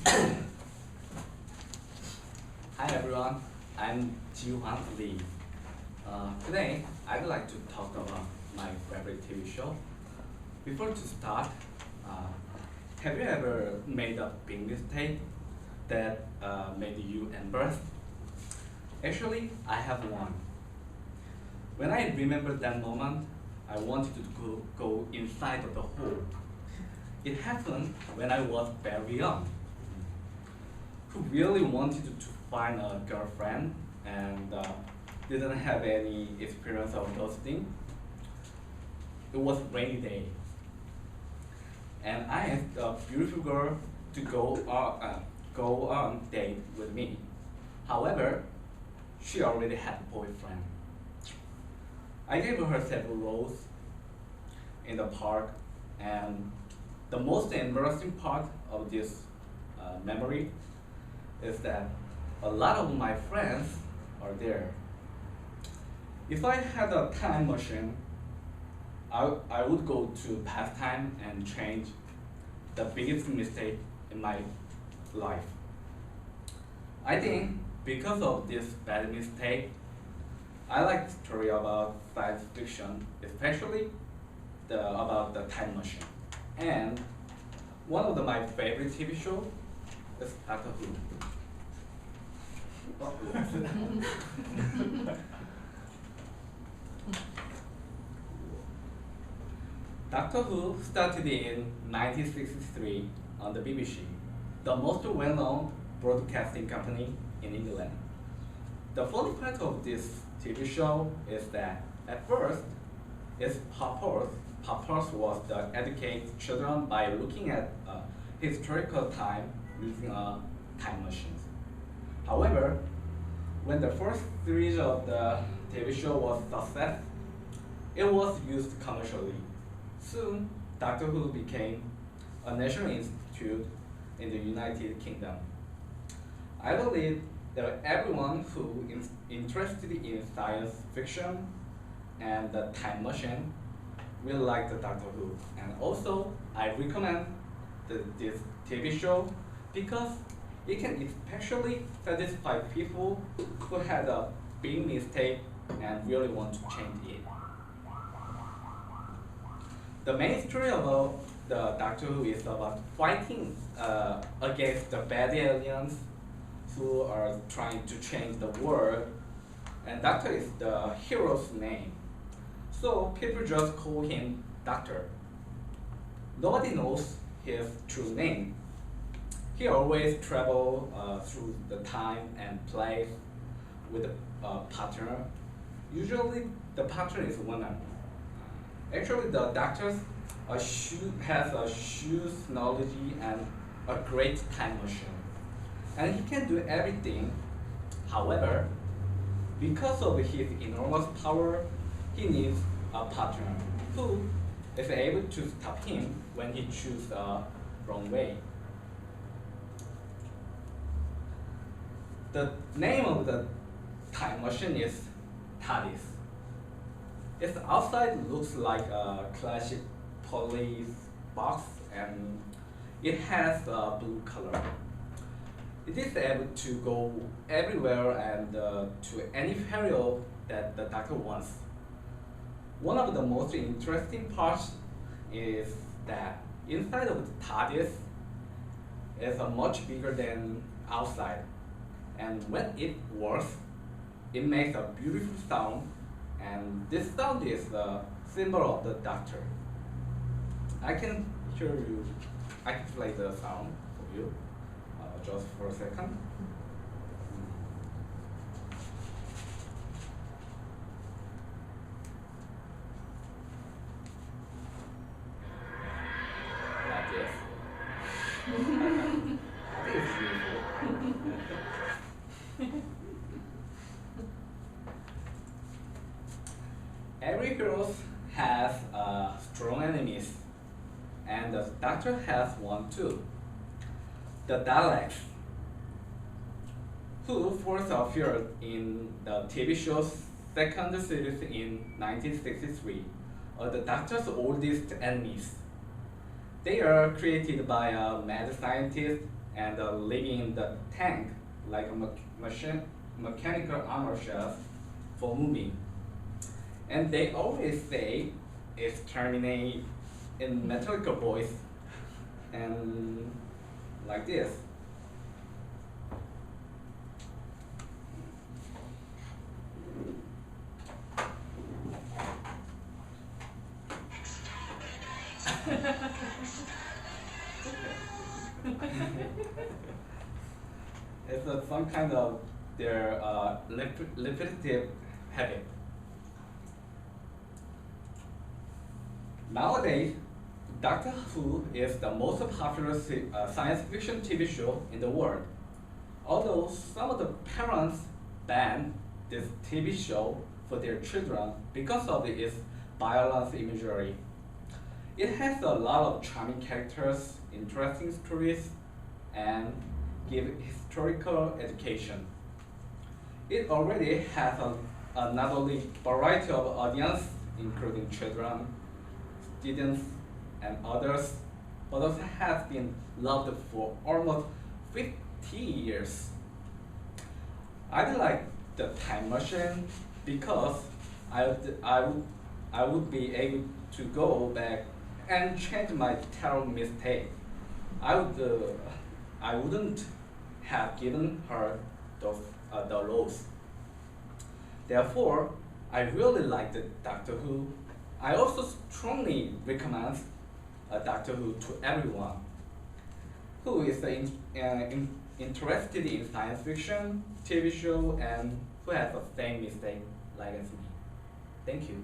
Hi everyone, I'm Jiwan Lee. Today, I'd like to talk about my favorite TV show. Before to start, uh, have you ever made a big mistake that made you embarrassed? Actually, I have one. When I remember that moment, I wanted to go inside of the hole. It happened when I was very young, who really wanted to find a girlfriend and didn't have any experience of those things. It was rainy day, and I asked a beautiful girl to go on date with me. However, she already had a boyfriend. I gave her several roses in the park, and the most embarrassing part of this memory is that a lot of my friends are there. If I had a time machine, I would go to past time and change the biggest mistake in my life. I think because of this bad mistake, I like story about science fiction, especially about the time machine. And one of my favorite TV show is Doctor Who. Doctor Who started in 1963 on the BBC, the most well-known broadcasting company in England. The funny part of this TV show is that at first, its purpose was to educate children by looking at historical time using a time machine. However, when the first series of the TV show was a success, it was used commercially. Soon, Doctor Who became a national institute in the United Kingdom. I believe that everyone who is interested in science fiction and the time machine will like the Doctor Who. And also, I recommend this TV show because it can especially satisfy people who had a big mistake and really want to change it. The main story about the Doctor Who is about fighting against the bad aliens who are trying to change the world, and Doctor is the hero's name. So people just call him Doctor. Nobody knows his true name. He always travels through the time and place with a partner. Usually the partner is a woman. Actually, the doctor has a huge knowledge and a great time machine. And he can do everything. However, because of his enormous power, he needs a partner who is able to stop him when he chooses the wrong way. The name of the time machine is TARDIS. Its outside looks like a classic police box, and it has a blue color. It is able to go everywhere and to any period that the doctor wants. One of the most interesting parts is that inside of the TARDIS is much bigger than outside. And when it works, it makes a beautiful sound, and this sound is the symbol of the doctor. I can I can play the sound for you, just for a second. Like this. I think it's beautiful. Every hero has strong enemies, and the Doctor has one too. The Daleks, who first appeared in the TV show's second series in 1963, are the Doctor's oldest enemies. They are created by a mad scientist and living in the tank like a mechanical armor shelf for moving. And they always say exterminate in metallic voice and like this. It's some kind of their repetitive habit. Nowadays, Doctor Who is the most popular science fiction TV show in the world. Although some of the parents ban this TV show for their children because of its violence imagery. It has a lot of charming characters, interesting stories, and give historical education. It already has not only variety of audience, including children, students, and others, but also has been loved for almost 50 years. I like the time machine because I would be able to go back and change my terrible mistake. I wouldn't have given her the rose. Therefore, I really liked Doctor Who. I also strongly recommend Doctor Who to everyone who is interested in science fiction, TV show, and who has the same mistake like as me. Thank you.